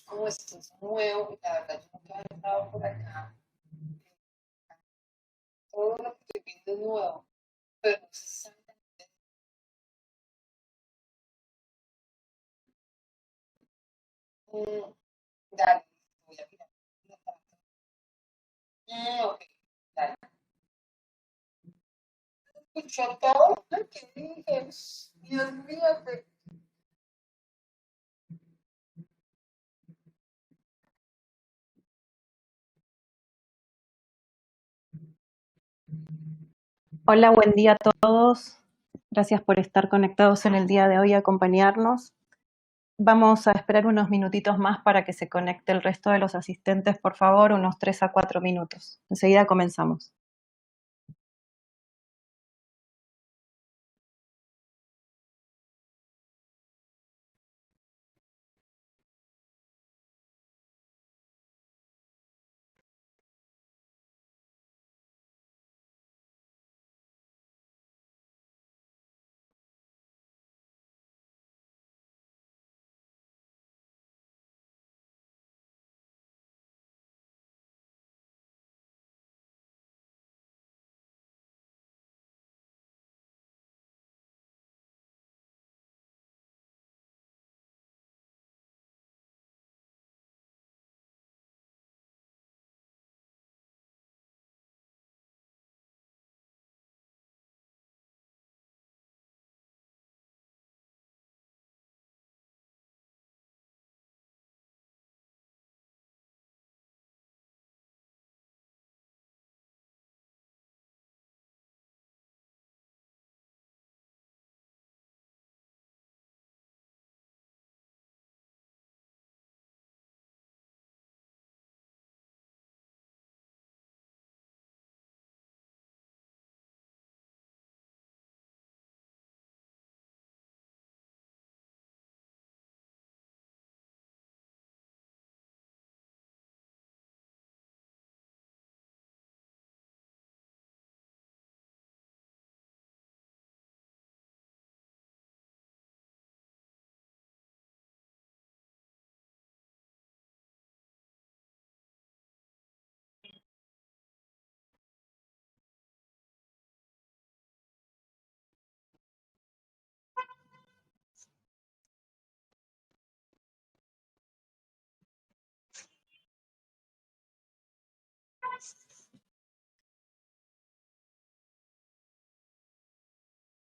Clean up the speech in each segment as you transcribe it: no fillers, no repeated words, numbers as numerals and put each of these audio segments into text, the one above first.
como esto es nuevo, y la verdad yo nunca había estado por acá, todo lo que estoy viendo es nuevo, pero no sé exactamente. Mm, dale, voy a mirar. Ok, dale. Escuchó todo lo que dije. Dios mío, Hola, buen día a todos. Gracias por estar conectados en el día de hoy y acompañarnos. Vamos a esperar unos minutitos más para que se conecte el resto de los asistentes, por favor, unos 3 a 4 minutos. Enseguida comenzamos.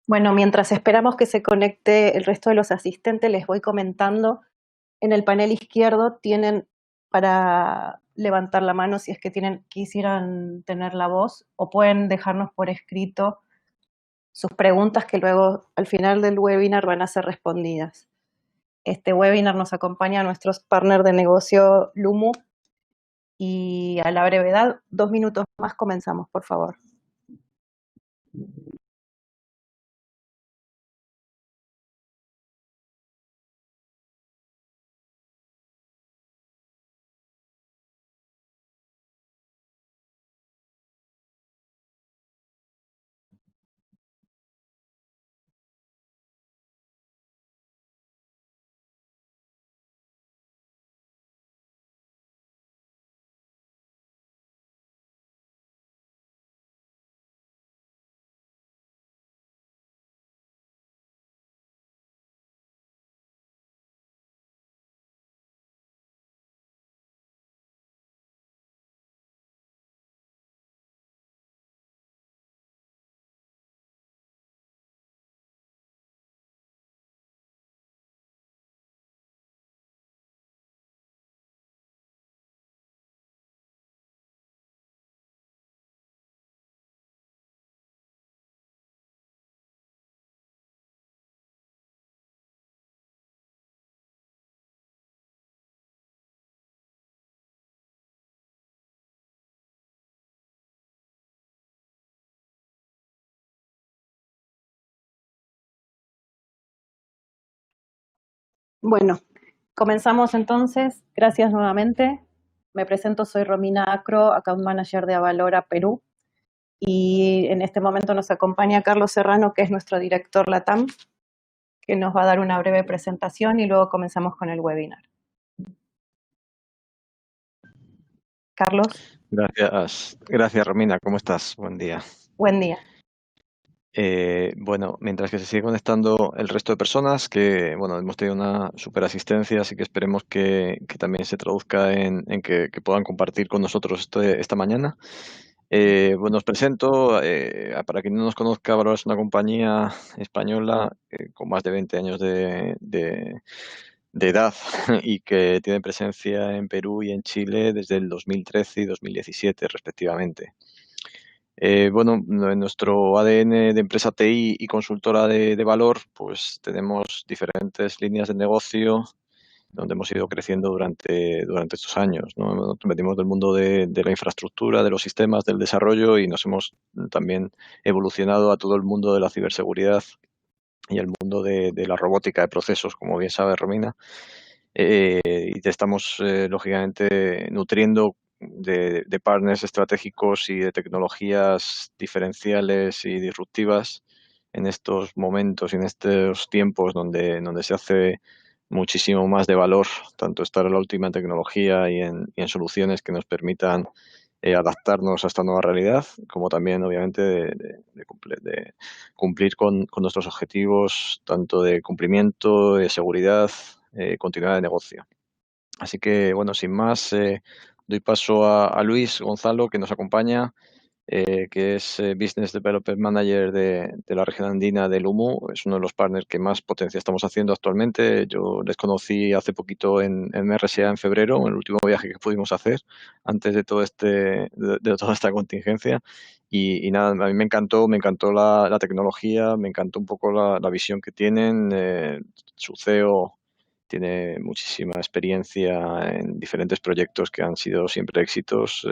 Bueno, mientras esperamos que se conecte el resto de los asistentes, les voy comentando. En el panel izquierdo tienen para levantar la mano si es que quisieran tener la voz, o pueden dejarnos por escrito sus preguntas que luego al final del webinar van a ser respondidas. Este webinar nos acompaña a nuestros partners de negocio Lumu y a la brevedad, 2 minutos más comenzamos, por favor. Bueno, comenzamos entonces. Gracias nuevamente. Me presento, soy Romina Acro, Account Manager de Avalora Perú. Y en este momento nos acompaña Carlos Serrano, que es nuestro director LATAM, que nos va a dar una breve presentación y luego comenzamos con el webinar. Carlos, Gracias Romina, ¿cómo estás? Buen día. buen día. Bueno, mientras que se sigue conectando el resto de personas, que bueno, hemos tenido una super asistencia, así que esperemos que también se traduzca en que puedan compartir con nosotros esta mañana. Bueno, os presento, para quien no nos conozca, Valora es una compañía española con más de 20 años de edad y que tiene presencia en Perú y en Chile desde el 2013 y 2017 respectivamente. Bueno, en nuestro ADN de empresa TI y consultora de valor, pues tenemos diferentes líneas de negocio donde hemos ido creciendo durante estos años, ¿no? Nos metimos del mundo de la infraestructura, de los sistemas, del desarrollo y nos hemos también evolucionado a todo el mundo de la ciberseguridad y el mundo de la robótica de procesos, como bien sabe Romina. Y te estamos, lógicamente, nutriendo de partners estratégicos y de tecnologías diferenciales y disruptivas en estos momentos y en estos tiempos donde se hace muchísimo más de valor, tanto estar en la última tecnología y en soluciones que nos permitan adaptarnos a esta nueva realidad, como también, obviamente, de cumplir con nuestros objetivos, tanto de cumplimiento, de seguridad, continuidad de negocio. Así que, bueno, sin más, doy paso a Luis Gonzalo, que nos acompaña, que es Business Development Manager de la región andina del UMU. Es uno de los partners que más potencia estamos haciendo actualmente. Yo les conocí hace poquito en RSA en febrero, en el último viaje que pudimos hacer antes de todo de toda esta contingencia. Y nada, a mí me encantó la tecnología, me encantó un poco la visión que tienen. Su CEO tiene muchísima experiencia en diferentes proyectos que han sido siempre éxitos,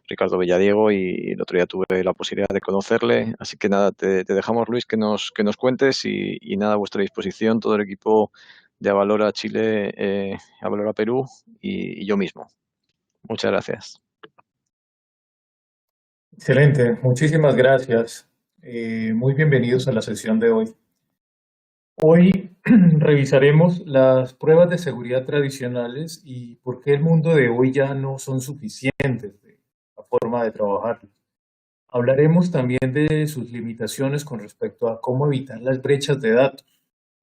Ricardo Villadiego, y el otro día tuve la posibilidad de conocerle. Así que nada, te dejamos, Luis, que nos cuentes y nada, a vuestra disposición, todo el equipo de Avalora Chile, Avalora Perú y yo mismo. Muchas gracias. Excelente, muchísimas gracias. Muy bienvenidos a la sesión de hoy. Hoy revisaremos las pruebas de seguridad tradicionales y por qué el mundo de hoy ya no son suficientes de la forma de trabajar. Hablaremos también de sus limitaciones con respecto a cómo evitar las brechas de datos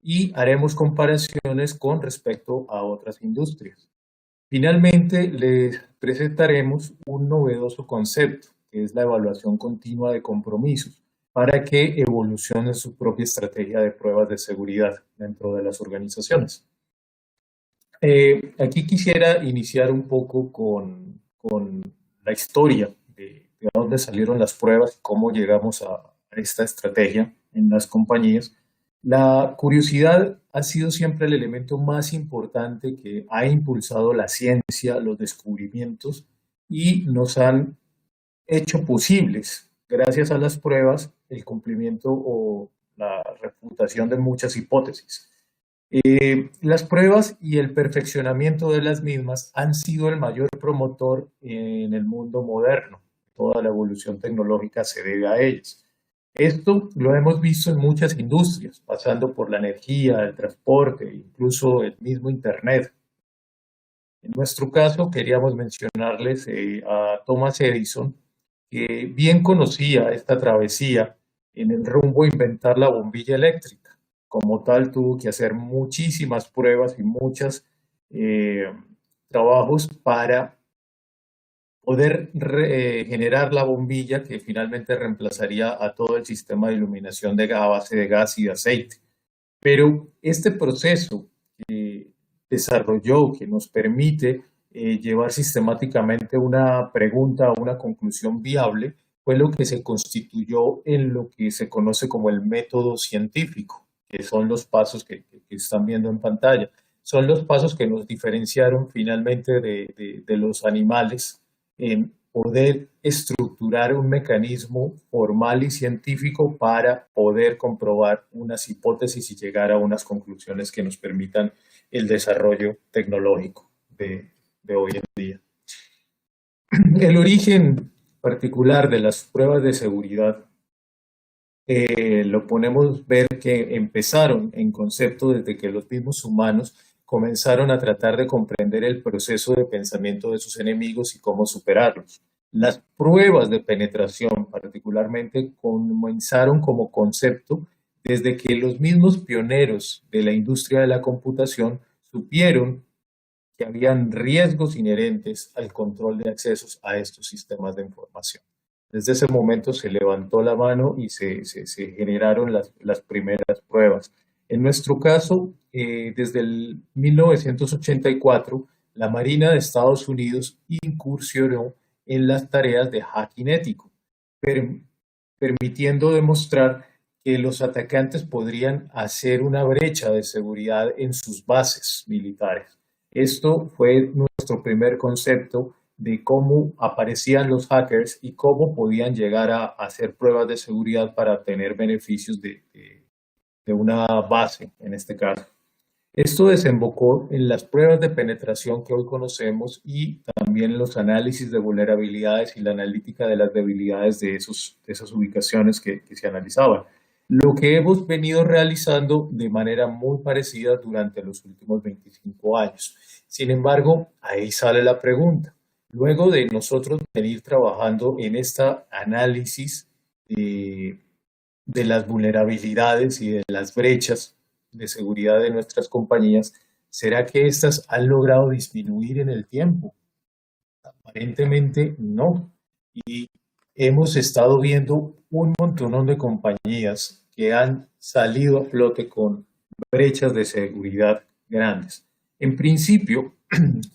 y haremos comparaciones con respecto a otras industrias. Finalmente, les presentaremos un novedoso concepto, que es la evaluación continua de compromisos, para que evolucione su propia estrategia de pruebas de seguridad dentro de las organizaciones. Aquí quisiera iniciar un poco con la historia de dónde salieron las pruebas y cómo llegamos a esta estrategia en las compañías. La curiosidad ha sido siempre el elemento más importante que ha impulsado la ciencia, los descubrimientos y nos han hecho posibles, gracias a las pruebas, el cumplimiento o la refutación de muchas hipótesis. Las pruebas y el perfeccionamiento de las mismas han sido el mayor promotor en el mundo moderno. Toda la evolución tecnológica se debe a ellas. Esto lo hemos visto en muchas industrias, pasando por la energía, el transporte, incluso el mismo Internet. En nuestro caso, queríamos mencionarles a Thomas Edison, que bien conocía esta travesía en el rumbo a inventar la bombilla eléctrica. Como tal, tuvo que hacer muchísimas pruebas y muchos trabajos para poder generar la bombilla que finalmente reemplazaría a todo el sistema de iluminación a base de gas y de aceite. Pero este proceso que desarrolló, que nos permite llevar sistemáticamente una pregunta a una conclusión viable, fue lo que se constituyó en lo que se conoce como el método científico, que son los pasos que están viendo en pantalla. Son los pasos que nos diferenciaron finalmente de los animales en poder estructurar un mecanismo formal y científico para poder comprobar unas hipótesis y llegar a unas conclusiones que nos permitan el desarrollo tecnológico de hoy en día. El origen particular de las pruebas de seguridad lo podemos ver que empezaron en concepto desde que los mismos humanos comenzaron a tratar de comprender el proceso de pensamiento de sus enemigos y cómo superarlos. Las pruebas de penetración, particularmente, comenzaron como concepto desde que los mismos pioneros de la industria de la computación supieron que habían riesgos inherentes al control de accesos a estos sistemas de información. Desde ese momento se levantó la mano y se generaron las primeras pruebas. En nuestro caso, desde el 1984, la Marina de Estados Unidos incursionó en las tareas de hacking ético, permitiendo demostrar que los atacantes podrían hacer una brecha de seguridad en sus bases militares. Esto fue nuestro primer concepto de cómo aparecían los hackers y cómo podían llegar a hacer pruebas de seguridad para obtener beneficios de una base, en este caso. Esto desembocó en las pruebas de penetración que hoy conocemos y también los análisis de vulnerabilidades y la analítica de las debilidades de esas ubicaciones que se analizaban. Lo que hemos venido realizando de manera muy parecida durante los últimos 25 años. Sin embargo, ahí sale la pregunta. Luego de nosotros venir trabajando en este análisis de las vulnerabilidades y de las brechas de seguridad de nuestras compañías, ¿será que estas han logrado disminuir en el tiempo? Aparentemente no. Y hemos estado viendo un montón de compañías que han salido a flote con brechas de seguridad grandes. En principio,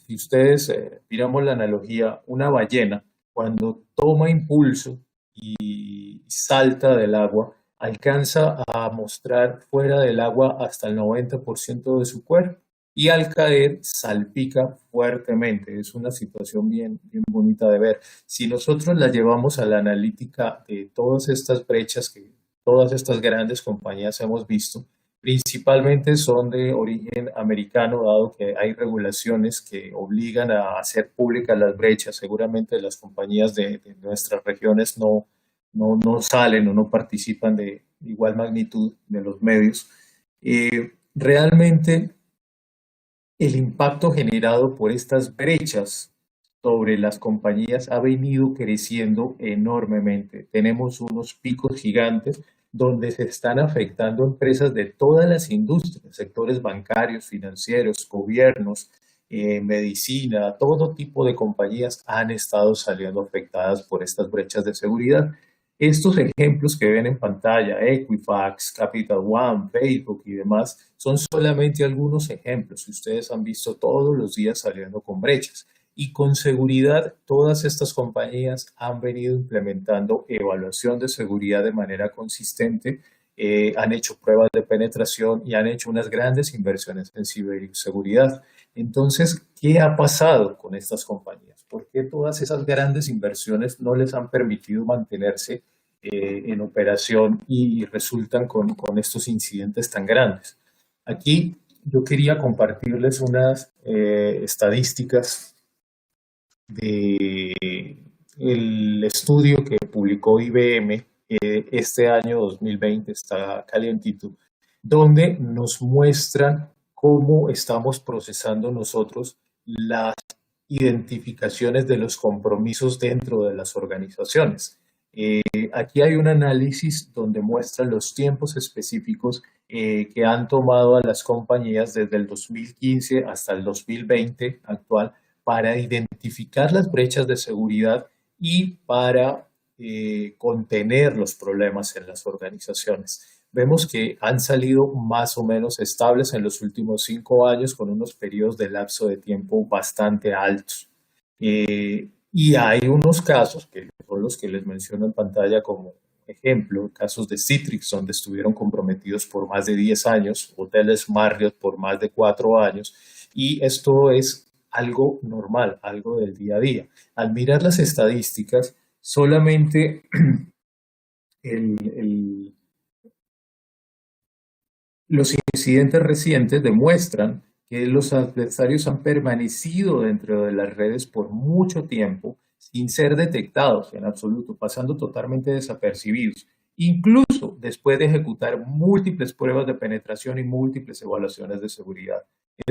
si ustedes miramos la analogía, una ballena, cuando toma impulso y salta del agua, alcanza a mostrar fuera del agua hasta el 90% de su cuerpo y al caer salpica fuertemente. Es una situación bien bonita de ver. Si nosotros la llevamos a la analítica de todas estas brechas que todas estas grandes compañías hemos visto, principalmente son de origen americano, dado que hay regulaciones que obligan a hacer públicas las brechas. Seguramente las compañías de nuestras regiones no salen o no participan de igual magnitud de los medios. Realmente el impacto generado por estas brechas sobre las compañías ha venido creciendo enormemente. Tenemos unos picos gigantes donde se están afectando empresas de todas las industrias, sectores bancarios, financieros, gobiernos, medicina, todo tipo de compañías han estado saliendo afectadas por estas brechas de seguridad. Estos ejemplos que ven en pantalla, Equifax, Capital One, Facebook y demás, son solamente algunos ejemplos que ustedes han visto todos los días saliendo con brechas. Y con seguridad, todas estas compañías han venido implementando evaluación de seguridad de manera consistente, han hecho pruebas de penetración y han hecho unas grandes inversiones en ciberseguridad. Entonces, ¿qué ha pasado con estas compañías? ¿Por qué todas esas grandes inversiones no les han permitido mantenerse en operación y resultan con estos incidentes tan grandes? Aquí yo quería compartirles unas estadísticas del estudio que publicó IBM este año 2020, está calientito, donde nos muestran cómo estamos procesando nosotros las identificaciones de los compromisos dentro de las organizaciones. Aquí hay un análisis donde muestran los tiempos específicos que han tomado a las compañías desde el 2015 hasta el 2020 actual para identificar las brechas de seguridad y para contener los problemas en las organizaciones. Vemos que han salido más o menos estables en los últimos 5 años con unos periodos de lapso de tiempo bastante altos. Y hay unos casos, que son los que les menciono en pantalla como ejemplo, casos de Citrix, donde estuvieron comprometidos por más de 10 años, hoteles Marriott por más de 4 años, y esto es algo normal, algo del día a día. Al mirar las estadísticas, solamente los incidentes recientes demuestran que los adversarios han permanecido dentro de las redes por mucho tiempo sin ser detectados en absoluto, pasando totalmente desapercibidos, incluso después de ejecutar múltiples pruebas de penetración y múltiples evaluaciones de seguridad.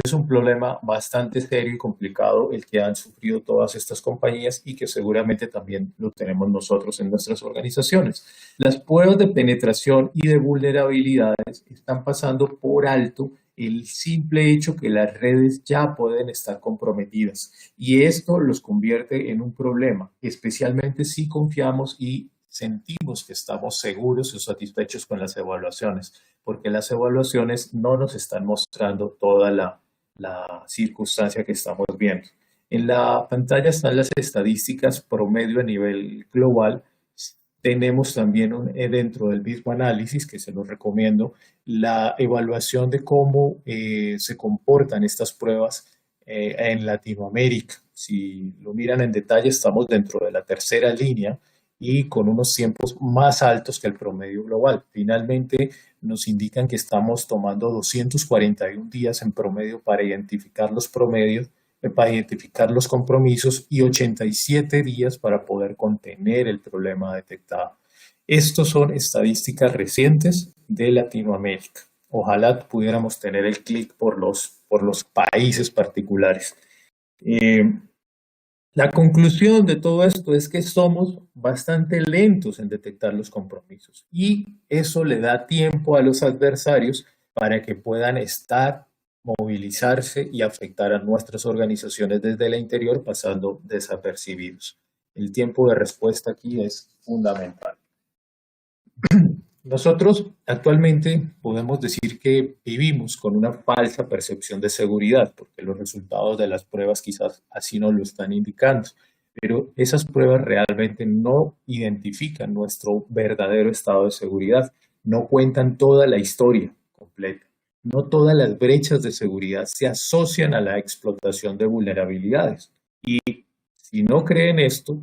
Es un problema bastante serio y complicado el que han sufrido todas estas compañías y que seguramente también lo tenemos nosotros en nuestras organizaciones. Las pruebas de penetración y de vulnerabilidades están pasando por alto el simple hecho que las redes ya pueden estar comprometidas y esto los convierte en un problema, especialmente si confiamos y sentimos que estamos seguros y satisfechos con las evaluaciones, porque las evaluaciones no nos están mostrando toda la circunstancia que estamos viendo. En la pantalla están las estadísticas promedio a nivel global. Tenemos también dentro del mismo análisis, que se los recomiendo, la evaluación de cómo se comportan estas pruebas en Latinoamérica. Si lo miran en detalle, estamos dentro de la tercera línea y con unos tiempos más altos que el promedio global. Finalmente, nos indican que estamos tomando 241 días en promedio para identificar los promedios, para identificar los compromisos y 87 días para poder contener el problema detectado. Estos son estadísticas recientes de Latinoamérica. Ojalá pudiéramos tener el clic por los países particulares. La conclusión de todo esto es que somos bastante lentos en detectar los compromisos y eso le da tiempo a los adversarios para que puedan movilizarse y afectar a nuestras organizaciones desde el interior pasando desapercibidos. El tiempo de respuesta aquí es fundamental. Nosotros actualmente podemos decir que vivimos con una falsa percepción de seguridad, porque los resultados de las pruebas quizás así nos lo están indicando, pero esas pruebas realmente no identifican nuestro verdadero estado de seguridad, no cuentan toda la historia completa, no todas las brechas de seguridad se asocian a la explotación de vulnerabilidades. Y si no creen esto,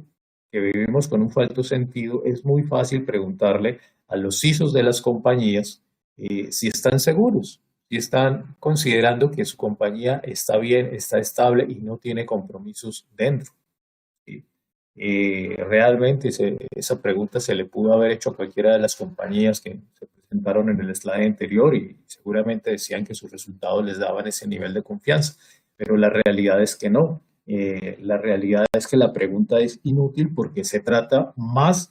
que vivimos con un falso sentido, es muy fácil preguntarle a los CISOs de las compañías si están seguros, si están considerando que su compañía está bien, está estable y no tiene compromisos dentro. ¿Sí? Realmente esa pregunta se le pudo haber hecho a cualquiera de las compañías que se presentaron en el slide anterior y seguramente decían que sus resultados les daban ese nivel de confianza, pero la realidad es que no. La realidad es que la pregunta es inútil porque se trata más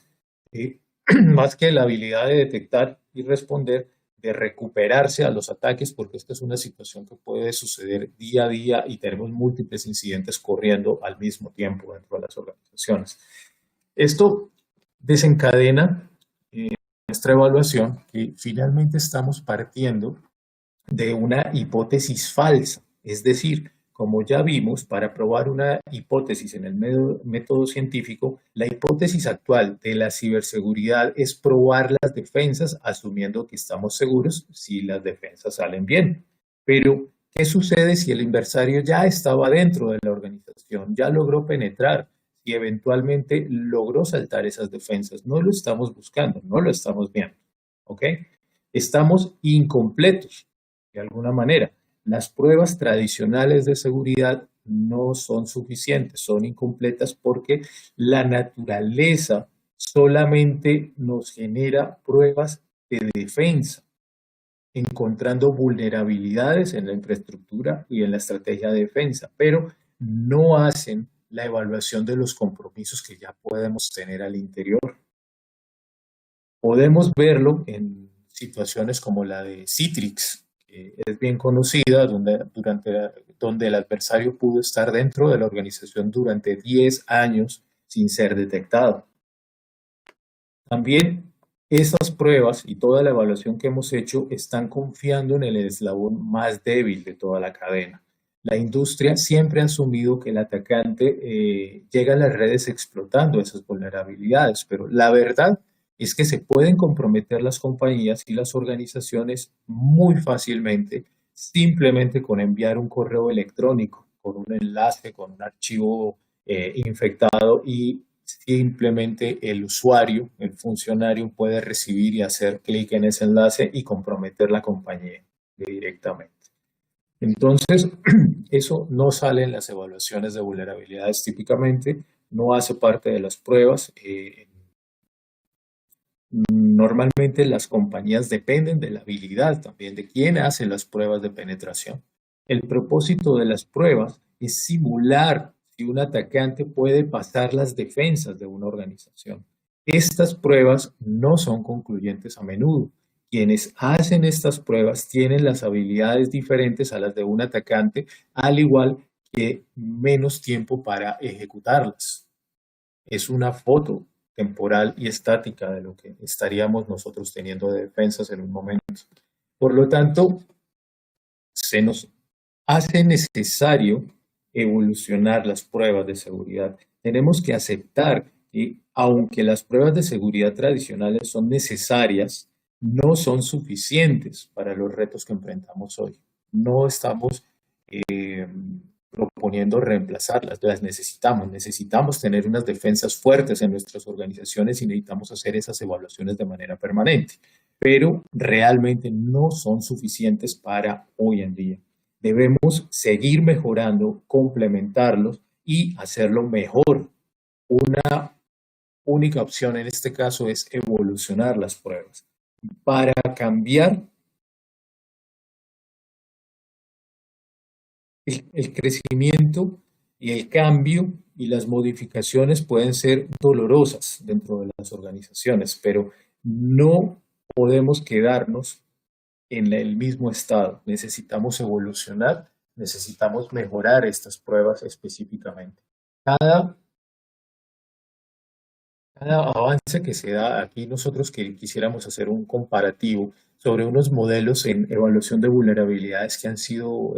que la habilidad de detectar y responder, de recuperarse a los ataques, porque esta es una situación que puede suceder día a día y tenemos múltiples incidentes corriendo al mismo tiempo dentro de las organizaciones. Esto desencadena nuestra evaluación que finalmente estamos partiendo de una hipótesis falsa, es decir, como ya vimos, para probar una hipótesis en el método científico, la hipótesis actual de la ciberseguridad es probar las defensas asumiendo que estamos seguros si las defensas salen bien. Pero, ¿qué sucede si el adversario ya estaba dentro de la organización, ya logró penetrar y eventualmente logró saltar esas defensas? No lo estamos buscando, no lo estamos viendo. ¿Ok? Estamos incompletos de alguna manera. Las pruebas tradicionales de seguridad no son suficientes, son incompletas porque la naturaleza solamente nos genera pruebas de defensa, encontrando vulnerabilidades en la infraestructura y en la estrategia de defensa, pero no hacen la evaluación de los compromisos que ya podemos tener al interior. Podemos verlo en situaciones como la de Citrix, es bien conocida, donde el adversario pudo estar dentro de la organización durante 10 años sin ser detectado. También esas pruebas y toda la evaluación que hemos hecho están confiando en el eslabón más débil de toda la cadena. La industria siempre ha asumido que el atacante llega a las redes explotando esas vulnerabilidades, pero la verdad es que se pueden comprometer las compañías y las organizaciones muy fácilmente, simplemente con enviar un correo electrónico, con un enlace, con un archivo infectado y simplemente el usuario, el funcionario puede recibir y hacer clic en ese enlace y comprometer la compañía directamente. Entonces, eso no sale en las evaluaciones de vulnerabilidades típicamente, no hace parte de las pruebas. Normalmente las compañías dependen de la habilidad también de quién hace las pruebas de penetración. El propósito de las pruebas es simular si un atacante puede pasar las defensas de una organización. Estas pruebas no son concluyentes a menudo. Quienes hacen estas pruebas tienen las habilidades diferentes a las de un atacante, al igual que menos tiempo para ejecutarlas. Es una foto temporal y estática de lo que estaríamos nosotros teniendo de defensas en un momento. Por lo tanto, se nos hace necesario evolucionar las pruebas de seguridad. Tenemos que aceptar que, aunque las pruebas de seguridad tradicionales son necesarias, no son suficientes para los retos que enfrentamos hoy. No estamos proponiendo reemplazarlas, las necesitamos. Necesitamos tener unas defensas fuertes en nuestras organizaciones y necesitamos hacer esas evaluaciones de manera permanente, pero realmente no son suficientes para hoy en día. Debemos seguir mejorando, complementarlos y hacerlo mejor. Una única opción en este caso es evolucionar las pruebas. Para cambiar el crecimiento y el cambio y las modificaciones pueden ser dolorosas dentro de las organizaciones, pero no podemos quedarnos en el mismo estado. Necesitamos evolucionar, necesitamos mejorar estas pruebas específicamente. Cada avance que se da aquí, nosotros que quisiéramos hacer un comparativo sobre unos modelos en evaluación de vulnerabilidades que han sido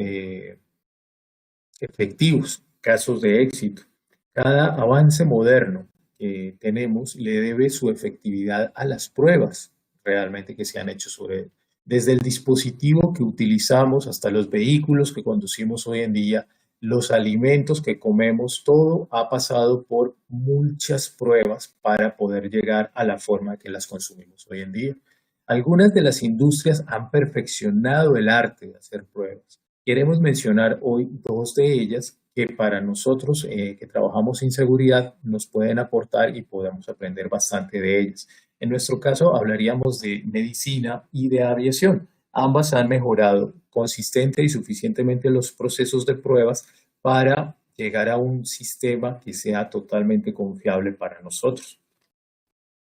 efectivos, casos de éxito. Cada avance moderno que tenemos le debe su efectividad a las pruebas realmente que se han hecho sobre él. Desde el dispositivo que utilizamos hasta los vehículos que conducimos hoy en día, los alimentos que comemos, todo ha pasado por muchas pruebas para poder llegar a la forma que las consumimos hoy en día. Algunas de las industrias han perfeccionado el arte de hacer pruebas. Queremos mencionar hoy dos de ellas que para nosotros que trabajamos en seguridad nos pueden aportar y podemos aprender bastante de ellas. En nuestro caso hablaríamos de medicina y de aviación. Ambas han mejorado consistente y suficientemente los procesos de pruebas para llegar a un sistema que sea totalmente confiable para nosotros.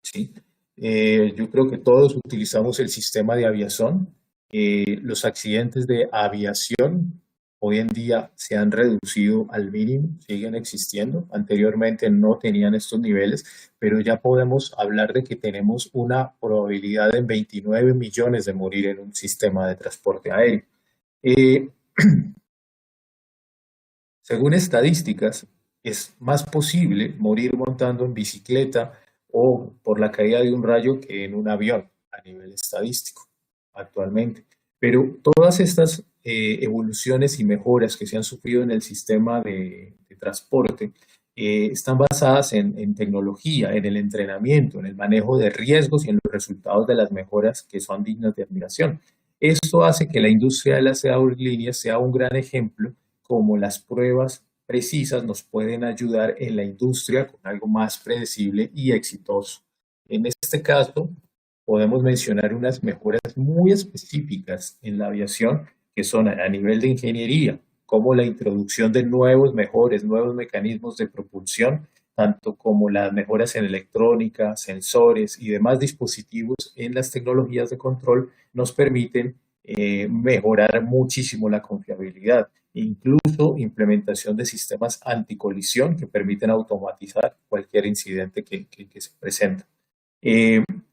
¿Sí? Yo creo que todos utilizamos el sistema de aviación. Los accidentes de aviación hoy en día se han reducido al mínimo, siguen existiendo. Anteriormente no tenían estos niveles, pero ya podemos hablar de que tenemos una probabilidad de 29 millones de morir en un sistema de transporte aéreo. Según estadísticas, es más posible morir montando en bicicleta o por la caída de un rayo que en un avión a nivel estadístico actualmente. Pero todas estas evoluciones y mejoras que se han sufrido en el sistema de transporte están basadas en tecnología, en el entrenamiento, en el manejo de riesgos y en los resultados de las mejoras que son dignas de admiración. Esto hace que la industria de las aerolíneas sea un gran ejemplo como las pruebas precisas nos pueden ayudar en la industria con algo más predecible y exitoso. En este caso, podemos mencionar unas mejoras muy específicas en la aviación que son a nivel de ingeniería, como la introducción de nuevos mecanismos de propulsión, tanto como las mejoras en electrónica, sensores y demás dispositivos en las tecnologías de control nos permiten mejorar muchísimo la confiabilidad, incluso implementación de sistemas anticolisión que permiten automatizar cualquier incidente que se presenta.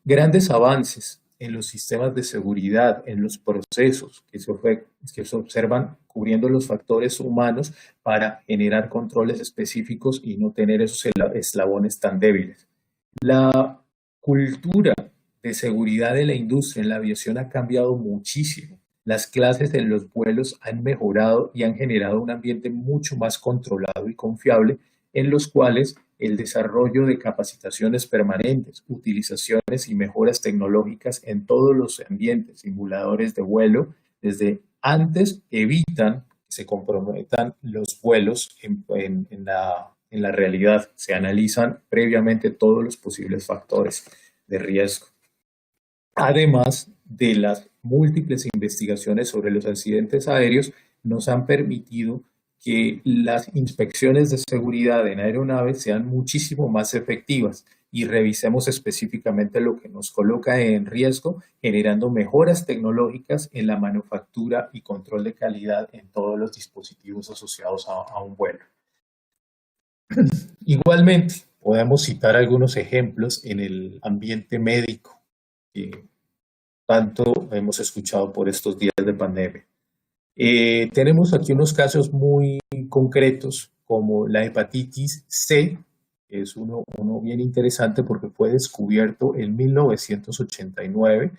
Grandes avances en los sistemas de seguridad, en los procesos que se observan cubriendo los factores humanos para generar controles específicos y no tener esos eslabones tan débiles. La cultura de seguridad de la industria en la aviación ha cambiado muchísimo. Las clases en los vuelos han mejorado y han generado un ambiente mucho más controlado y confiable en los cuales el desarrollo de capacitaciones permanentes, utilizaciones y mejoras tecnológicas en todos los ambientes, simuladores de vuelo, desde antes evitan que se comprometan los vuelos en la realidad. Se analizan previamente todos los posibles factores de riesgo. Además de las múltiples investigaciones sobre los accidentes aéreos nos han permitido que las inspecciones de seguridad en aeronaves sean muchísimo más efectivas y revisemos específicamente lo que nos coloca en riesgo, generando mejoras tecnológicas en la manufactura y control de calidad en todos los dispositivos asociados a un vuelo. Igualmente, podemos citar algunos ejemplos en el ambiente médico que tanto hemos escuchado por estos días de pandemia. Tenemos aquí unos casos muy concretos como la hepatitis C, que es uno bien interesante porque fue descubierto en 1989,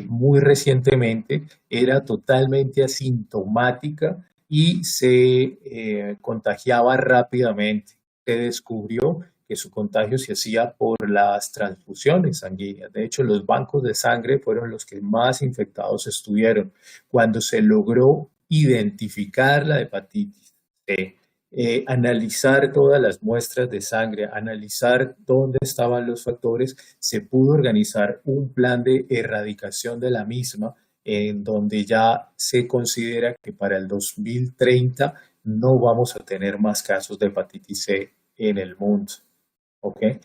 muy recientemente, era totalmente asintomática y se contagiaba rápidamente. Se descubrió que su contagio se hacía por las transfusiones sanguíneas. De hecho, los bancos de sangre fueron los que más infectados estuvieron. Cuando se logró identificar la hepatitis C, analizar todas las muestras de sangre, analizar dónde estaban los factores, se pudo organizar un plan de erradicación de la misma en donde ya se considera que para el 2030 no vamos a tener más casos de hepatitis C en el mundo. ¿Okay?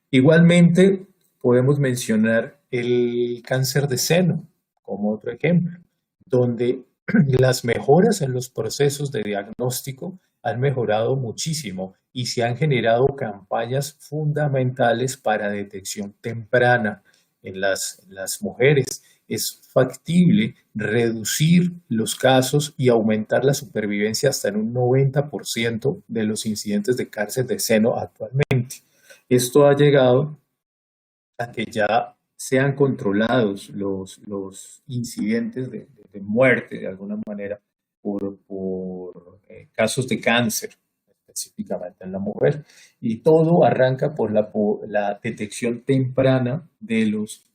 Igualmente, podemos mencionar el cáncer de seno como otro ejemplo, donde las mejoras en los procesos de diagnóstico han mejorado muchísimo y se han generado campañas fundamentales para detección temprana en las mujeres. Es factible reducir los casos y aumentar la supervivencia hasta en un 90% de los incidentes de cáncer de seno actualmente. Esto ha llegado a que ya sean controlados los incidentes de muerte, de alguna manera, por casos de cáncer, específicamente en la mujer. Y todo arranca por la detección temprana de los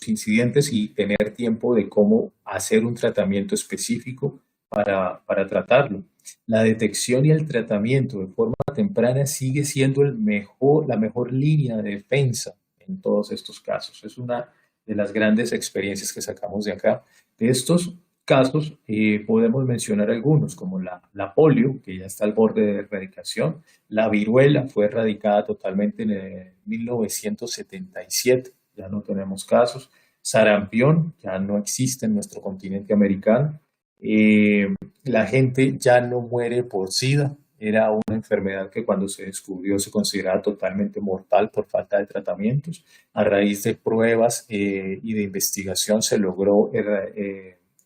incidentes y tener tiempo de cómo hacer un tratamiento específico para tratarlo. La detección y el tratamiento de forma temprana sigue siendo la mejor línea de defensa en todos estos casos. Es una de las grandes experiencias que sacamos de acá. De estos casos podemos mencionar algunos, como la polio, que ya está al borde de erradicación. La viruela fue erradicada totalmente en 1977, ya no tenemos casos. Sarampión ya no existe en nuestro continente americano. La gente ya no muere por SIDA. Era una enfermedad que cuando se descubrió se consideraba totalmente mortal por falta de tratamientos. A raíz de pruebas y de investigación se logró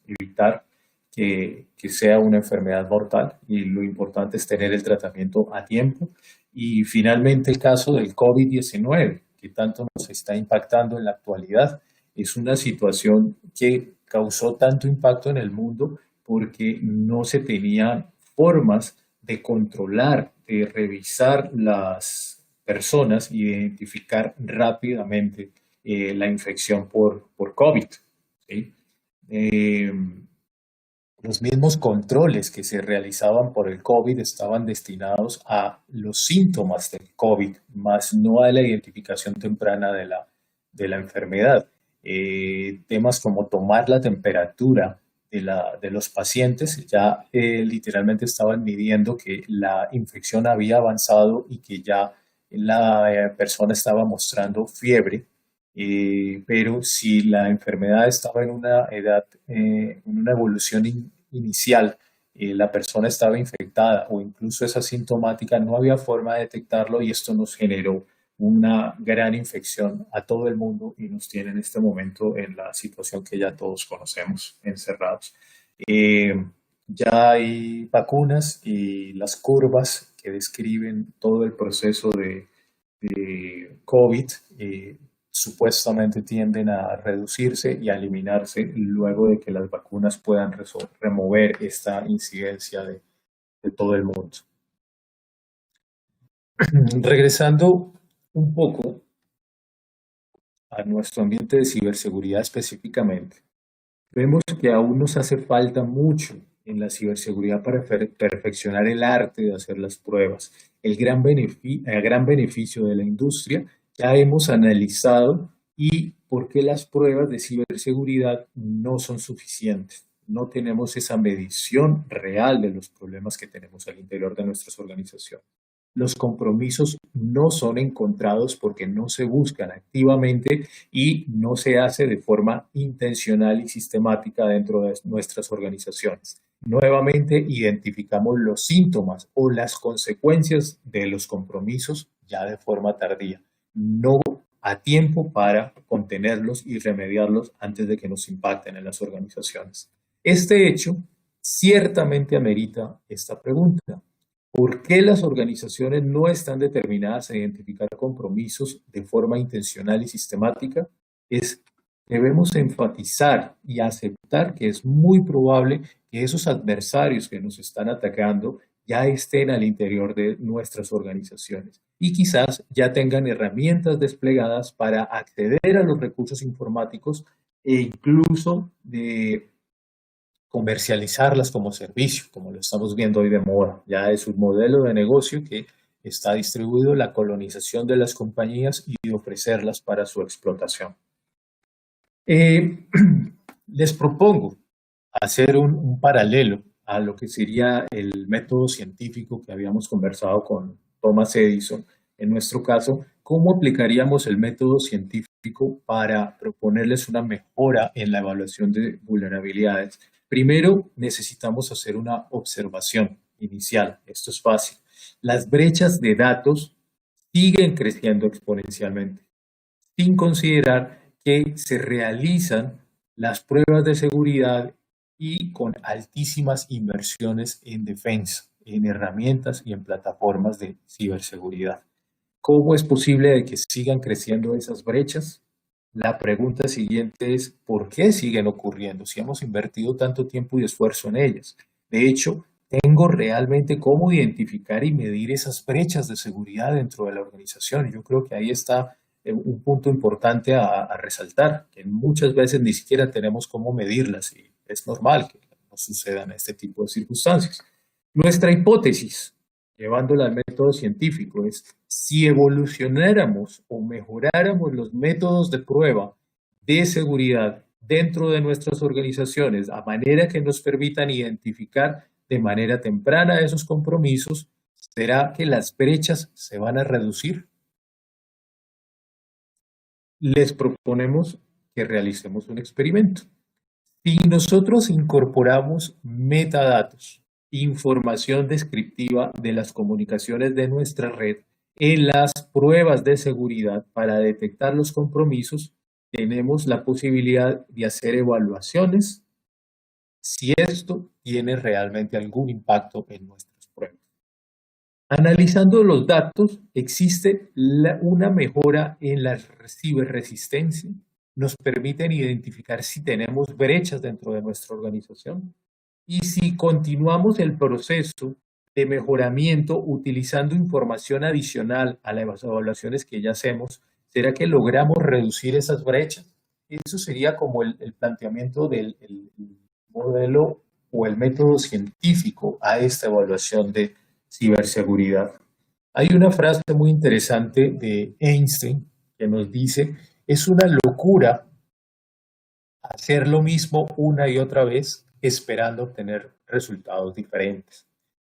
evitar que sea una enfermedad mortal y lo importante es tener el tratamiento a tiempo. Y finalmente el caso del COVID-19, que tanto nos está impactando en la actualidad. Es una situación que causó tanto impacto en el mundo porque no se tenían formas de controlar, de revisar las personas y identificar rápidamente la infección por COVID. ¿Sí? Los mismos controles que se realizaban por el COVID estaban destinados a los síntomas del COVID, más no a la identificación temprana de la enfermedad. Temas como tomar la temperatura de los pacientes, ya literalmente estaban midiendo que la infección había avanzado y que ya la persona estaba mostrando fiebre. Pero si la enfermedad estaba en una edad, en una evolución inicial, la persona estaba infectada o incluso es asintomática, no había forma de detectarlo y esto nos generó una gran infección a todo el mundo y nos tiene en este momento en la situación que ya todos conocemos, encerrados. Ya hay vacunas y las curvas que describen todo el proceso de COVID supuestamente tienden a reducirse y a eliminarse luego de que las vacunas puedan remover esta incidencia de todo el mundo. Regresando un poco a nuestro ambiente de ciberseguridad específicamente, vemos que aún nos hace falta mucho en la ciberseguridad para perfeccionar el arte de hacer las pruebas. El gran beneficio de la industria ya hemos analizado y por qué las pruebas de ciberseguridad no son suficientes. no tenemos esa medición real de los problemas que tenemos al interior de nuestras organizaciones. Los compromisos no son encontrados porque no se buscan activamente y no se hace de forma intencional y sistemática dentro de nuestras organizaciones. Nuevamente identificamos los síntomas o las consecuencias de los compromisos ya de forma tardía, no a tiempo para contenerlos y remediarlos antes de que nos impacten en las organizaciones. Este hecho ciertamente amerita esta pregunta. ¿Por qué las organizaciones no están determinadas a identificar compromisos de forma intencional y sistemática? Debemos enfatizar y aceptar que es muy probable que esos adversarios que nos están atacando ya estén al interior de nuestras organizaciones y quizás ya tengan herramientas desplegadas para acceder a los recursos informáticos e incluso de comercializarlas como servicio, como lo estamos viendo hoy de moda. Ya es un modelo de negocio que está distribuido la colonización de las compañías y ofrecerlas para su explotación. Les propongo hacer un paralelo a lo que sería el método científico que habíamos conversado con Thomas Edison. En nuestro caso, ¿cómo aplicaríamos el método científico para proponerles una mejora en la evaluación de vulnerabilidades? Primero, necesitamos hacer una observación inicial. Esto es fácil. Las brechas de datos siguen creciendo exponencialmente, sin considerar que se realizan las pruebas de seguridad y con altísimas inversiones en defensa, en herramientas y en plataformas de ciberseguridad. ¿Cómo es posible que sigan creciendo esas brechas? La pregunta siguiente es, ¿por qué siguen ocurriendo si hemos invertido tanto tiempo y esfuerzo en ellas? De hecho, ¿tengo realmente cómo identificar y medir esas brechas de seguridad dentro de la organización? Yo creo que ahí está un punto importante a resaltar, que muchas veces ni siquiera tenemos cómo medirlas y es normal que no sucedan este tipo de circunstancias. Nuestra hipótesis, llevándola al método científico, es si evolucionáramos o mejoráramos los métodos de prueba de seguridad dentro de nuestras organizaciones a manera que nos permitan identificar de manera temprana esos compromisos, ¿será que las brechas se van a reducir? Les proponemos que realicemos un experimento. Si nosotros incorporamos metadatos, información descriptiva de las comunicaciones de nuestra red en las pruebas de seguridad para detectar los compromisos, tenemos la posibilidad de hacer evaluaciones si esto tiene realmente algún impacto en nuestras pruebas. Analizando los datos, existe una mejora en la ciberresistencia. Nos permiten identificar si tenemos brechas dentro de nuestra organización. Y si continuamos el proceso de mejoramiento utilizando información adicional a las evaluaciones que ya hacemos, ¿será que logramos reducir esas brechas? Eso sería como el planteamiento del modelo o el método científico a esta evaluación de ciberseguridad. Hay una frase muy interesante de Einstein que nos dice, es una locura hacer lo mismo una y otra vez esperando obtener resultados diferentes.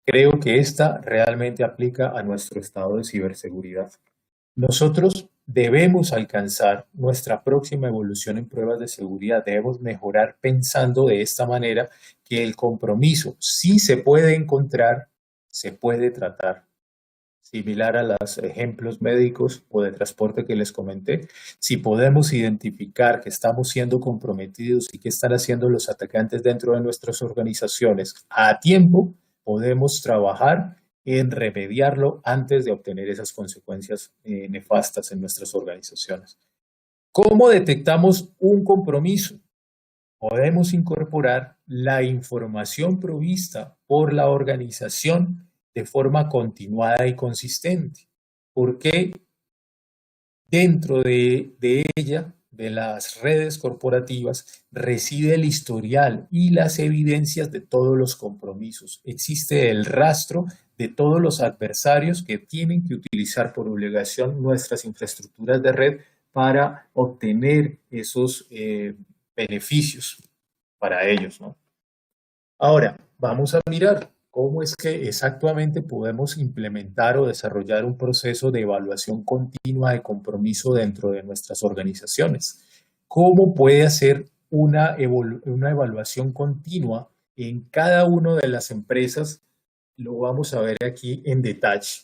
Creo que esta realmente aplica a nuestro estado de ciberseguridad. Nosotros debemos alcanzar nuestra próxima evolución en pruebas de seguridad. Debemos mejorar pensando de esta manera que el compromiso sí se puede encontrar, se puede tratar. Similar a los ejemplos médicos o de transporte que les comenté, si podemos identificar que estamos siendo comprometidos y qué están haciendo los atacantes dentro de nuestras organizaciones a tiempo, podemos trabajar en remediarlo antes de obtener esas consecuencias nefastas en nuestras organizaciones. ¿Cómo detectamos un compromiso? Podemos incorporar la información provista por la organización de forma continuada y consistente, porque dentro de ella, de las redes corporativas, reside el historial y las evidencias de todos los compromisos. Existe el rastro de todos los adversarios que tienen que utilizar por obligación nuestras infraestructuras de red para obtener esos beneficios para ellos, ¿no? Ahora, vamos a mirar cómo es que exactamente podemos implementar o desarrollar un proceso de evaluación continua de compromiso dentro de nuestras organizaciones. ¿Cómo puede hacer una evaluación continua en cada una de las empresas? Lo vamos a ver aquí en detalle.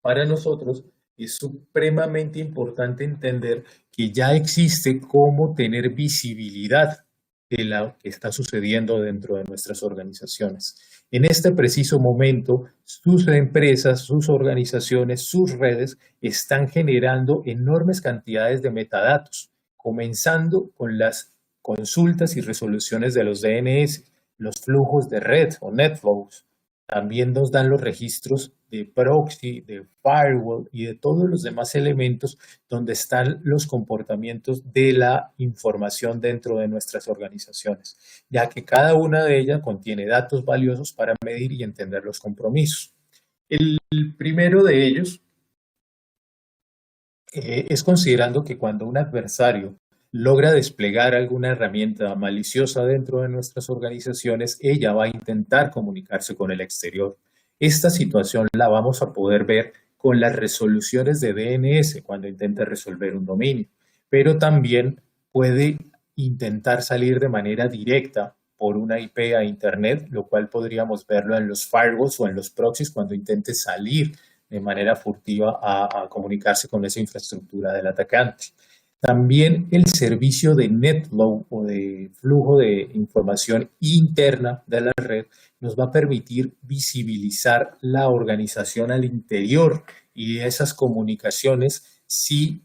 Para nosotros es supremamente importante entender que ya existe cómo tener visibilidad de lo que está sucediendo dentro de nuestras organizaciones. En este preciso momento, sus empresas, sus organizaciones, sus redes están generando enormes cantidades de metadatos, comenzando con las consultas y resoluciones de los DNS, los flujos de red o netflows. También nos dan los registros de proxy, de firewall y de todos los demás elementos donde están los comportamientos de la información dentro de nuestras organizaciones, ya que cada una de ellas contiene datos valiosos para medir y entender los compromisos. El primero de ellos es considerando que cuando un adversario logra desplegar alguna herramienta maliciosa dentro de nuestras organizaciones, ella va a intentar comunicarse con el exterior. Esta situación la vamos a poder ver con las resoluciones de DNS cuando intenta resolver un dominio, pero también puede intentar salir de manera directa por una IP a Internet, lo cual podríamos verlo en los firewalls o en los proxies cuando intente salir de manera furtiva a comunicarse con esa infraestructura del atacante. También el servicio de NetFlow o de flujo de información interna de la red nos va a permitir visibilizar la organización al interior y esas comunicaciones sí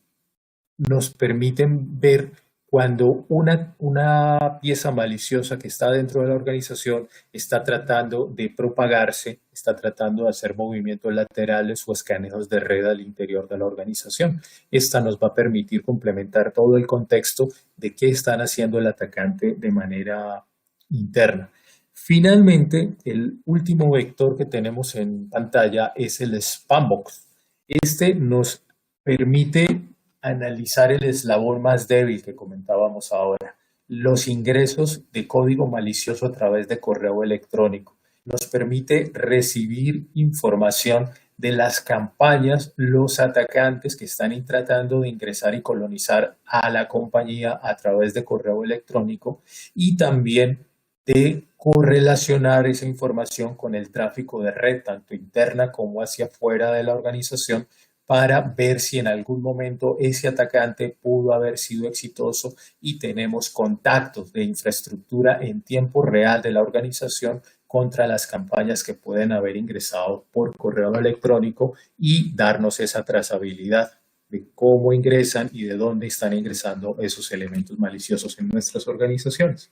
nos permiten ver cuando una pieza maliciosa que está dentro de la organización está tratando de propagarse, está tratando de hacer movimientos laterales o escaneos de red al interior de la organización. Esta nos va a permitir complementar todo el contexto de qué están haciendo el atacante de manera interna. Finalmente, el último vector que tenemos en pantalla es el Spambox. Este nos permite analizar el eslabón más débil que comentábamos ahora, los ingresos de código malicioso a través de correo electrónico. Nos permite recibir información de las campañas, los atacantes que están tratando de ingresar y colonizar a la compañía a través de correo electrónico y también de correlacionar esa información con el tráfico de red, tanto interna como hacia afuera de la organización, para ver si en algún momento ese atacante pudo haber sido exitoso y tenemos contactos de infraestructura en tiempo real de la organización contra las campañas que pueden haber ingresado por correo electrónico y darnos esa trazabilidad de cómo ingresan y de dónde están ingresando esos elementos maliciosos en nuestras organizaciones.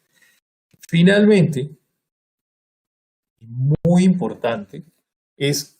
Finalmente, muy importante, es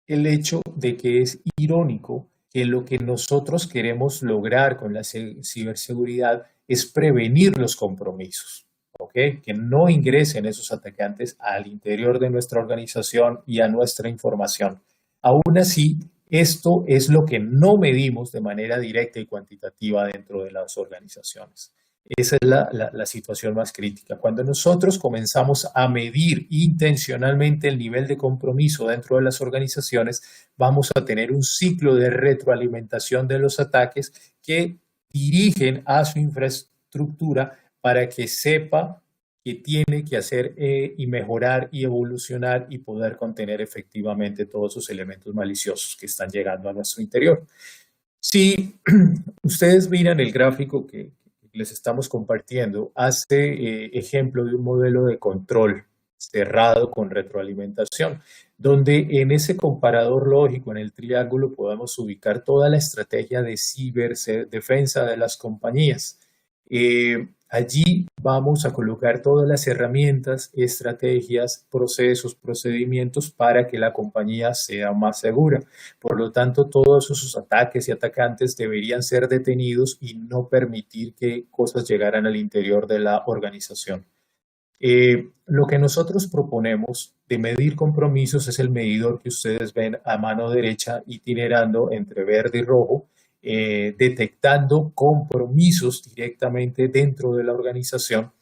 el hecho de que es irónico que lo que nosotros queremos lograr con la ciberseguridad es prevenir los compromisos, ¿ok? Que no ingresen esos atacantes al interior de nuestra organización y a nuestra información. Aún así, esto es lo que no medimos de manera directa y cuantitativa dentro de las organizaciones. Esa es la situación más crítica. Cuando nosotros comenzamos a medir intencionalmente el nivel de compromiso dentro de las organizaciones, vamos a tener un ciclo de retroalimentación de los ataques que dirigen a su infraestructura para que sepa que tiene que hacer y mejorar y evolucionar y poder contener efectivamente todos esos elementos maliciosos que están llegando a nuestro interior. Si ustedes miran el gráfico que les estamos compartiendo, hace ejemplo de un modelo de control cerrado con retroalimentación, donde en ese comparador lógico, en el triángulo, podemos ubicar toda la estrategia de ciberdefensa de las compañías. Allí vamos a colocar todas las herramientas, estrategias, procesos, procedimientos para que la compañía sea más segura. Por lo tanto, todos esos ataques y atacantes deberían ser detenidos y no permitir que cosas llegaran al interior de la organización. Lo que nosotros proponemos de medir compromisos es el medidor que ustedes ven a mano derecha itinerando entre verde y rojo, detectando compromisos directamente dentro de la organización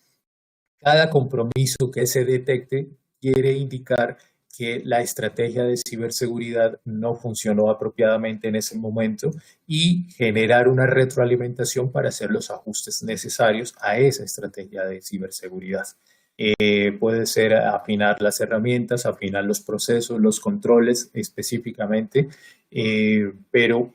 Cada compromiso que se detecte quiere indicar que la estrategia de ciberseguridad no funcionó apropiadamente en ese momento y generar una retroalimentación para hacer los ajustes necesarios a esa estrategia de ciberseguridad. Puede ser afinar las herramientas, afinar los procesos, los controles específicamente, pero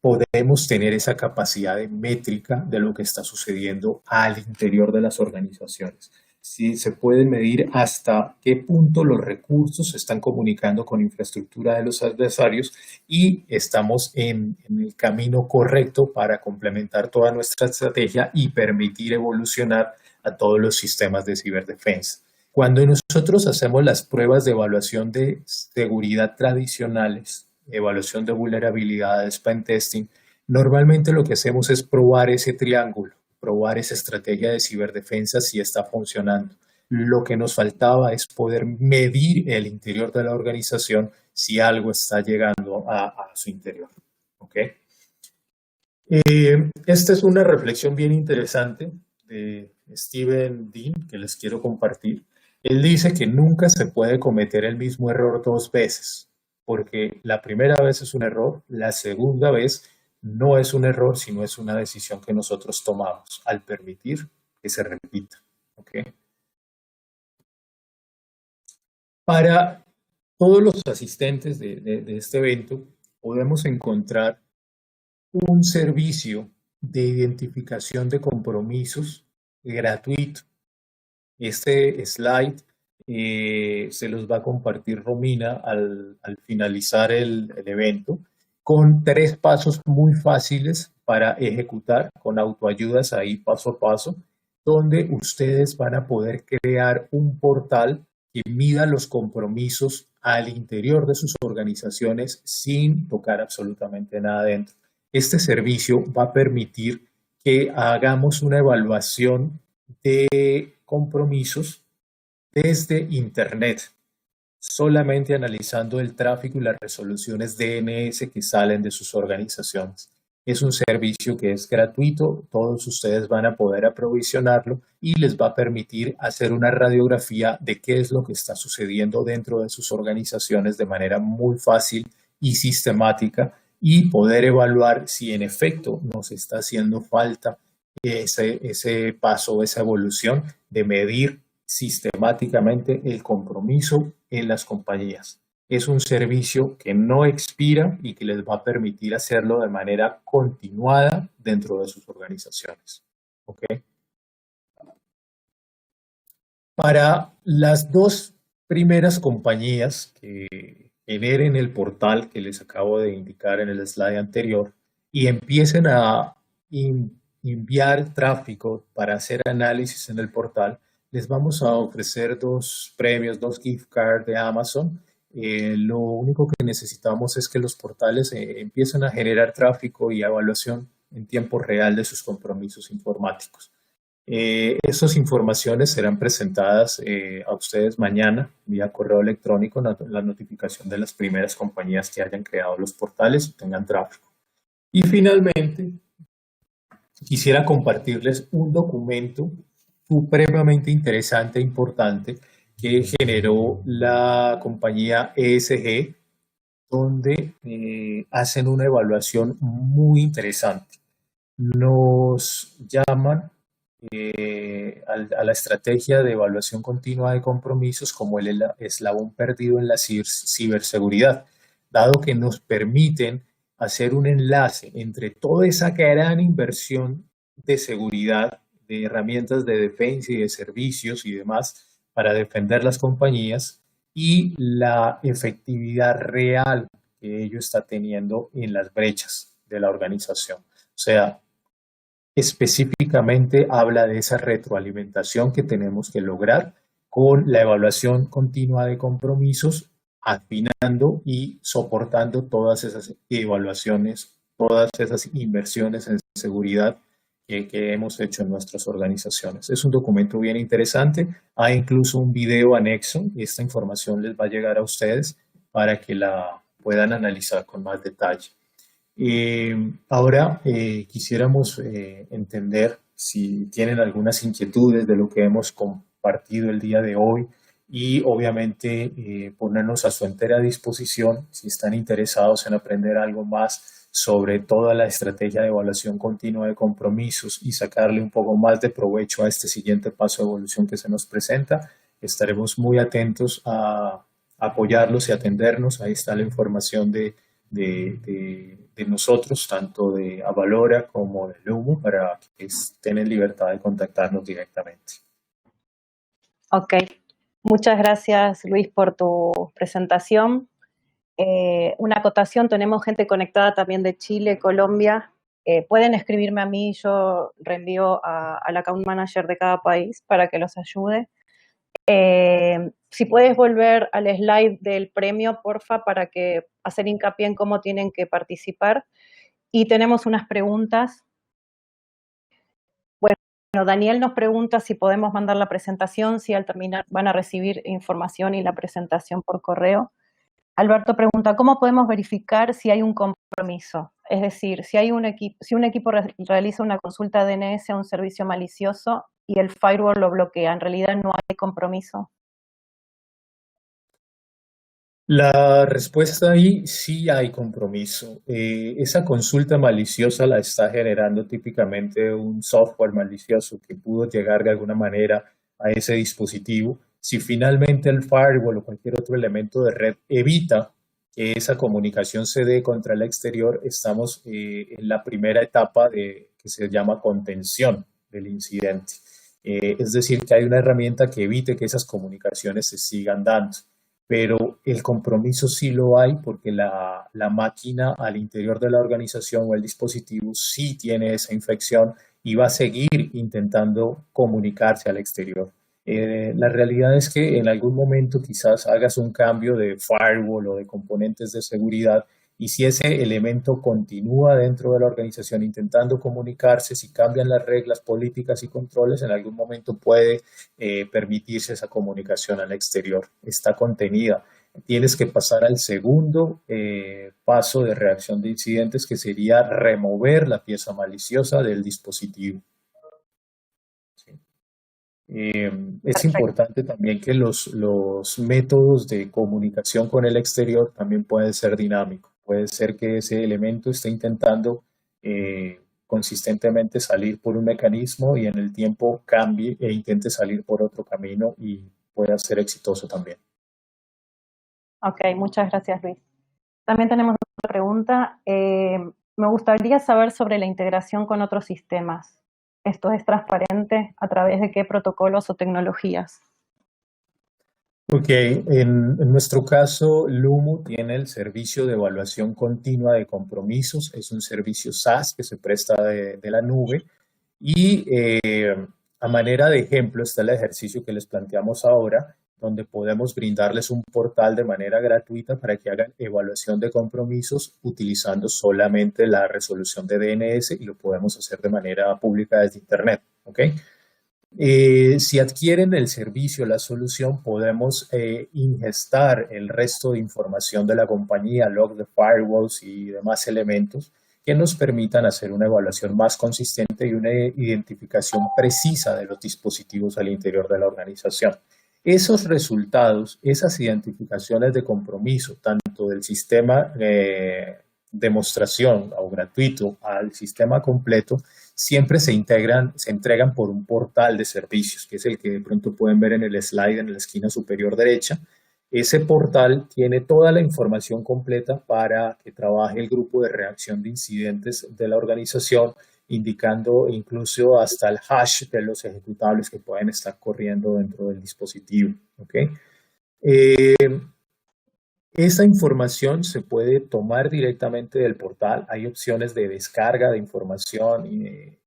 podemos tener esa capacidad de métrica de lo que está sucediendo al interior de las organizaciones. Sí, se puede medir hasta qué punto los recursos se están comunicando con infraestructura de los adversarios y estamos en el camino correcto para complementar toda nuestra estrategia y permitir evolucionar a todos los sistemas de ciberdefensa. Cuando nosotros hacemos las pruebas de evaluación de seguridad tradicionales, evaluación de vulnerabilidades, pentesting, normalmente lo que hacemos es probar ese triángulo, probar esa estrategia de ciberdefensa si está funcionando. Lo que nos faltaba es poder medir el interior de la organización si algo está llegando a su interior. ¿Okay? Esta es una reflexión bien interesante de Steven Dean que les quiero compartir. Él dice que nunca se puede cometer el mismo error dos veces, porque la primera vez es un error, la segunda vez no es un error, sino es una decisión que nosotros tomamos al permitir que se repita. ¿Okay? Para todos los asistentes de este evento, podemos encontrar un servicio de identificación de compromisos gratuito. Este slide se los va a compartir Romina al finalizar el evento, con 3 pasos muy fáciles para ejecutar, con autoayudas ahí paso a paso, donde ustedes van a poder crear un portal que mida los compromisos al interior de sus organizaciones sin tocar absolutamente nada dentro. Este servicio va a permitir que hagamos una evaluación de compromisos desde Internet, solamente analizando el tráfico y las resoluciones DNS que salen de sus organizaciones. Es un servicio que es gratuito, todos ustedes van a poder aprovisionarlo y les va a permitir hacer una radiografía de qué es lo que está sucediendo dentro de sus organizaciones de manera muy fácil y sistemática y poder evaluar si en efecto nos está haciendo falta ese paso, esa evolución de medir sistemáticamente el compromiso en las compañías. Es un servicio que no expira y que les va a permitir hacerlo de manera continuada dentro de sus organizaciones. ¿Okay? Para las 2 primeras compañías que generen el portal que les acabo de indicar en el slide anterior y empiecen a enviar tráfico para hacer análisis en el portal, les vamos a ofrecer 2 premios, 2 gift cards de Amazon. Lo único que necesitamos es que los portales empiecen a generar tráfico y evaluación en tiempo real de sus compromisos informáticos. Esas informaciones serán presentadas a ustedes mañana vía correo electrónico, la notificación de las primeras compañías que hayan creado los portales y tengan tráfico. Y finalmente, quisiera compartirles un documento supremamente interesante e importante que generó la compañía ESG, donde hacen una evaluación muy interesante. Nos llaman a la estrategia de evaluación continua de compromisos como el eslabón perdido en la ciberseguridad, dado que nos permiten hacer un enlace entre toda esa gran inversión de seguridad, de herramientas de defensa y de servicios y demás para defender las compañías y la efectividad real que ello está teniendo en las brechas de la organización. O sea, específicamente habla de esa retroalimentación que tenemos que lograr con la evaluación continua de compromisos, afinando y soportando todas esas evaluaciones, todas esas inversiones en seguridad que hemos hecho en nuestras organizaciones. Es un documento bien interesante, hay incluso un video anexo y esta información les va a llegar a ustedes para que la puedan analizar con más detalle. Ahora quisiéramos entender si tienen algunas inquietudes de lo que hemos compartido el día de hoy y obviamente ponernos a su entera disposición si están interesados en aprender algo más sobre toda la estrategia de evaluación continua de compromisos y sacarle un poco más de provecho a este siguiente paso de evolución que se nos presenta. Estaremos muy atentos a apoyarlos y atendernos. Ahí está la información de nosotros, tanto de Avalora como de Lumo, para que estén en libertad de contactarnos directamente. Ok, muchas gracias Luis por tu presentación. Una acotación, tenemos gente conectada también de Chile, Colombia. Pueden escribirme a mí, yo reenvío al account manager de cada país para que los ayude. Si puedes volver al slide del premio, porfa, para que hacer hincapié en cómo tienen que participar. Y tenemos unas preguntas. Bueno, Daniel nos pregunta si podemos mandar la presentación, si al terminar van a recibir información y la presentación por correo. Alberto pregunta, ¿cómo podemos verificar si hay un compromiso? Es decir, si un equipo realiza una consulta DNS a un servicio malicioso y el firewall lo bloquea, ¿en realidad no hay compromiso? La respuesta ahí, sí hay compromiso. Esa consulta maliciosa la está generando típicamente un software malicioso que pudo llegar de alguna manera a ese dispositivo. Si finalmente el firewall o cualquier otro elemento de red evita que esa comunicación se dé contra el exterior, estamos en la primera etapa que se llama contención del incidente. Es decir, que hay una herramienta que evite que esas comunicaciones se sigan dando. Pero el compromiso sí lo hay porque la máquina al interior de la organización o el dispositivo sí tiene esa infección y va a seguir intentando comunicarse al exterior. La realidad es que en algún momento quizás hagas un cambio de firewall o de componentes de seguridad y si ese elemento continúa dentro de la organización intentando comunicarse, si cambian las reglas, políticas y controles, en algún momento puede permitirse esa comunicación al exterior. Está contenida. Tienes que pasar al segundo paso de reacción de incidentes, que sería remover la pieza maliciosa del dispositivo. ¿Sí? Es importante también que los métodos de comunicación con el exterior también pueden ser dinámicos. Puede ser que ese elemento esté intentando consistentemente salir por un mecanismo y en el tiempo cambie e intente salir por otro camino y pueda ser exitoso también. Ok, muchas gracias Luis. También tenemos otra pregunta. Me gustaría saber sobre la integración con otros sistemas. ¿Esto es transparente? ¿A través de qué protocolos o tecnologías? Ok, en nuestro caso, Lumo tiene el servicio de evaluación continua de compromisos. Es un servicio SaaS que se presta de la nube. Y a manera de ejemplo está el ejercicio que les planteamos ahora, donde podemos brindarles un portal de manera gratuita para que hagan evaluación de compromisos utilizando solamente la resolución de DNS y lo podemos hacer de manera pública desde Internet. ¿Okay? Si adquieren el servicio, la solución, podemos ingestar el resto de información de la compañía, log de firewalls y demás elementos que nos permitan hacer una evaluación más consistente y una identificación precisa de los dispositivos al interior de la organización. Esos resultados, esas identificaciones de compromiso, tanto del sistema demostración o gratuito al sistema completo, siempre se entregan por un portal de servicios, que es el que de pronto pueden ver en el slide en la esquina superior derecha. Ese portal tiene toda la información completa para que trabaje el grupo de reacción de incidentes de la organización, indicando incluso hasta el hash de los ejecutables que pueden estar corriendo dentro del dispositivo. ¿Okay? Esa información se puede tomar directamente del portal. Hay opciones de descarga de información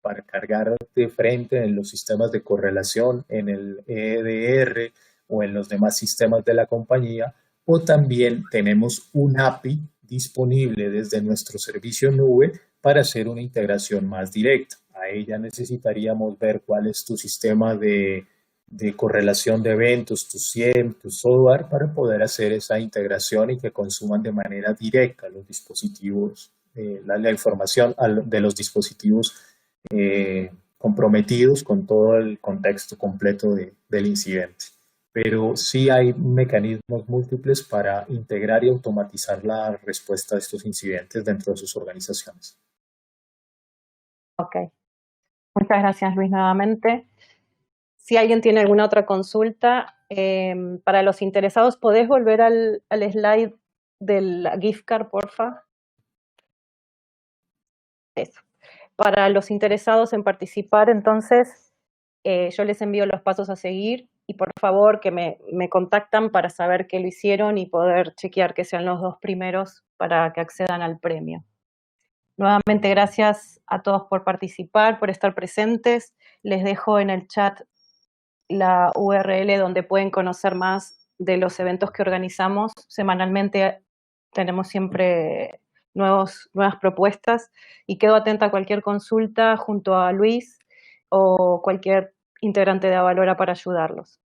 para cargar de frente en los sistemas de correlación, en el EDR o en los demás sistemas de la compañía. O también tenemos un API disponible desde nuestro servicio nube para hacer una integración más directa. A ella necesitaríamos ver cuál es tu sistema de correlación de eventos, tu SIEM, tu software, para poder hacer esa integración y que consuman de manera directa los dispositivos, la información de los dispositivos comprometidos con todo el contexto completo del incidente. Pero sí hay mecanismos múltiples para integrar y automatizar la respuesta a estos incidentes dentro de sus organizaciones. Ok. Muchas gracias, Luis, nuevamente. Si alguien tiene alguna otra consulta, para los interesados, ¿podés volver al slide del gift card, porfa? Eso. Para los interesados en participar, entonces, yo les envío los pasos a seguir y por favor que me contactan para saber que lo hicieron y poder chequear que sean los 2 primeros para que accedan al premio. Nuevamente, gracias a todos por participar, por estar presentes. Les dejo en el chat la URL donde pueden conocer más de los eventos que organizamos. Semanalmente tenemos siempre nuevas propuestas y quedo atenta a cualquier consulta junto a Luis o cualquier integrante de Avalora para ayudarlos.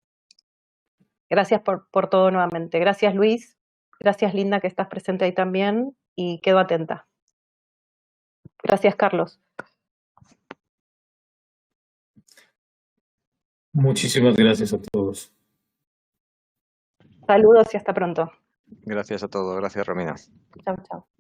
Gracias por todo nuevamente. Gracias, Luis. Gracias, Linda, que estás presente ahí también y quedo atenta. Gracias, Carlos. Muchísimas gracias a todos. Saludos y hasta pronto. Gracias a todos. Gracias, Romina. Chao, chao.